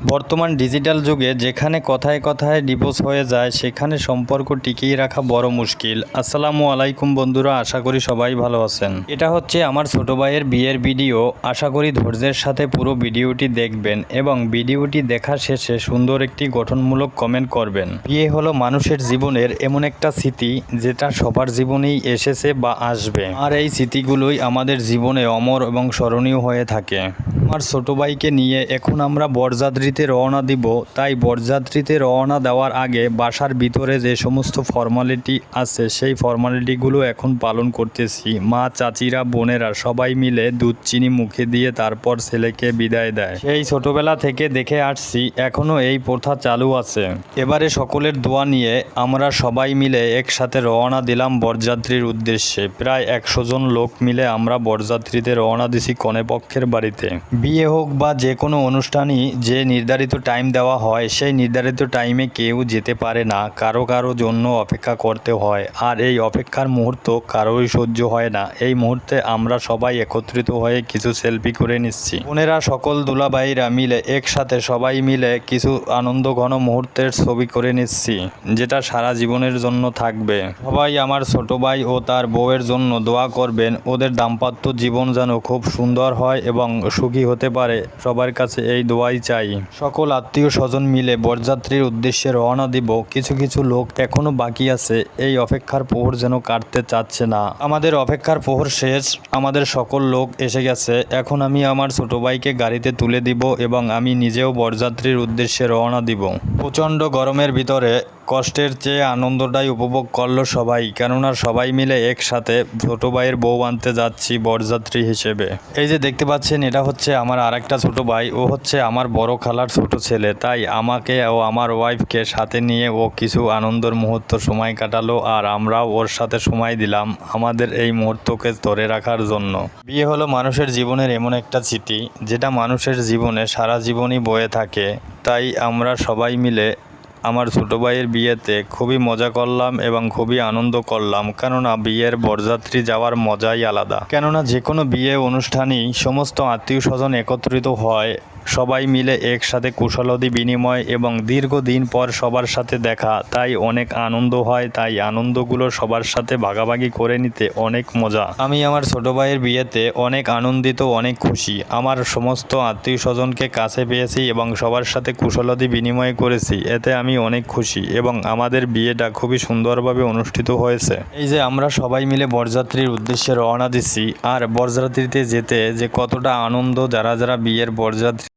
বর্তমান ডিজিটাল যুগে যেখানে কথায় কথায় ডিভোর্স হয়ে যায় সেখানে সম্পর্ক টিকিয়ে রাখা বড় মুশকিল। আসসালামু আলাইকুম বন্ধুরা, আশা করি সবাই ভালো আছেন। এটা হচ্ছে আমার ছোট ভাইয়ের বিয়ের ভিডিও। আশা করি ধৈর্যের সাথে পুরো ভিডিওটি দেখবেন এবং ভিডিওটি দেখা শেষে সুন্দর একটি গঠনমূলক কমেন্ট করবেন। বিয়ে হলো মানুষের জীবনের এমন একটা স্মৃতি যেটা সবার জীবনেই এসেছে বা আসবে, আর এই স্মৃতিগুলোই আমাদের জীবনে অমর এবং স্মরণীয় হয়ে থাকে। আমার ছোট ভাইকে নিয়ে এখন আমরা বরযাত্রীতে রওনা দিব, তাই বরযাত্রীতে রওনা দেওয়ার আগে বাসার ভিতরে যে সমস্ত ফর্মালিটি আছে সেই ফর্মালিটিগুলো এখন পালন করতেছি। মা, চাচিরা, বোনেরা সবাই মিলে দুধ চিনি মুখে দিয়ে তারপর ছেলেকে বিদায় দেয়। সেই ছোটবেলা থেকে দেখে আসছি, এখনও এই প্রথা চালু আছে। এবারে সকলের দোয়া নিয়ে আমরা সবাই মিলে একসাথে রওনা দিলাম বরযাত্রীর উদ্দেশ্যে। প্রায় 100 জন লোক মিলে আমরা বরযাত্রীতে রওনা দিছি কনেপক্ষের বাড়িতে। বিয়ে হোক বা যে কোনো অনুষ্ঠানই যে নির্ধারিত টাইম দেওয়া হয় সেই নির্ধারিত টাইমে কেউ যেতে পারে না, কারো কারো জন্য অপেক্ষা করতে হয়। আর এই অপেক্ষার মুহূর্ত কারোই সহ্য হয় না। এই মুহূর্তে আমরা সবাই একত্রিত হয়ে কিছু সেলফি করে নিচ্ছি। বোনেরা সকল দুলাভাইরা মিলে একসাথে সবাই মিলে কিছু আনন্দ ঘন মুহূর্তের ছবি করে নিচ্ছি, যেটা সারা জীবনের জন্য থাকবে। সবাই আমার ছোট ভাই ও তার বউয়ের জন্য দোয়া করবেন। ওদের দাম্পত্য জীবন যেন খুব সুন্দর হয় এবং সুখী হতে পারে, সবার কাছে এই দোয়াই চাই। সকল আত্মীয় স্বজন মিলে বরযাত্রীর উদ্দেশ্যে রওনা দিব। কিছু কিছু লোক এখনো বাকি আছে, এই অপেক্ষার প্রহর যেন কাটতে চাচ্ছে না। আমাদের অপেক্ষার প্রহর শেষ, আমাদের সকল লোক এসে গেছে। এখন আমি আমার ছোট ভাইকে গাড়িতে তুলে দিব এবং আমি নিজেও বরযাত্রীর উদ্দেশ্যে রওনা দিব। প্রচণ্ড গরমের ভিতরে কষ্টের চেয়ে আনন্দটাই উপভোগ করলো সবাই, কেননা সবাই মিলে একসাথে ছোট ভাইয়ের বউ আনতে যাচ্ছি বরযাত্রী হিসেবে। এই যে দেখতে পাচ্ছেন, এটা হচ্ছে আমার আরেকটা ছোট ভাই, ও হচ্ছে আমার বড় খালার ছোট ছেলে। তাই আমাকে ও আমার ওয়াইফকে সাথে নিয়ে ও কিছু আনন্দের মুহূর্ত সময় কাটালো, আর আমরাও ওর সাথে সময় দিলাম আমাদের এই মুহূর্তকে ধরে রাখার জন্য। বিয়ে হলো মানুষের জীবনের এমন একটা স্মৃতি যেটা মানুষের জীবনে সারা জীবনই বয়ে থাকে। তাই আমরা সবাই মিলে আমার ছোটো ভাইয়ের বিয়েতে খুবই মজা করলাম এবং খুবই আনন্দ করলাম, কেননা বিয়ের বরযাত্রী যাওয়ার মজাই আলাদা। কেননা যে কোনো বিয়ে অনুষ্ঠানেই সমস্ত আত্মীয় স্বজন একত্রিত হয়, সবাই মিলে একসাথে কুশলাদি বিনিময় এবং দীর্ঘদিন পর সবার সাথে দেখা, তাই অনেক আনন্দ হয়। তাই আনন্দগুলো সবার সাথে ভাগাভাগি করে নিতে অনেক মজা। আমি আমার ছোট ভাইয়ের বিয়েতে অনেক আনন্দিত, অনেক খুশি। আমার সমস্ত আত্মীয় স্বজনকে কাছে পেয়েছি এবং সবার সাথে কুশলাদি বিনিময় করেছি, এতে আমি অনেক খুশি এবং আমাদের বিয়েটা খুবই সুন্দরভাবে অনুষ্ঠিত হয়েছে। এই যে আমরা সবাই মিলে বরযাত্রীর উদ্দেশ্যে রওনা দিচ্ছি, আর বরযাত্রীতে যেতে যে কতটা আনন্দ, যারা যারা বিয়ের বরযাত্রী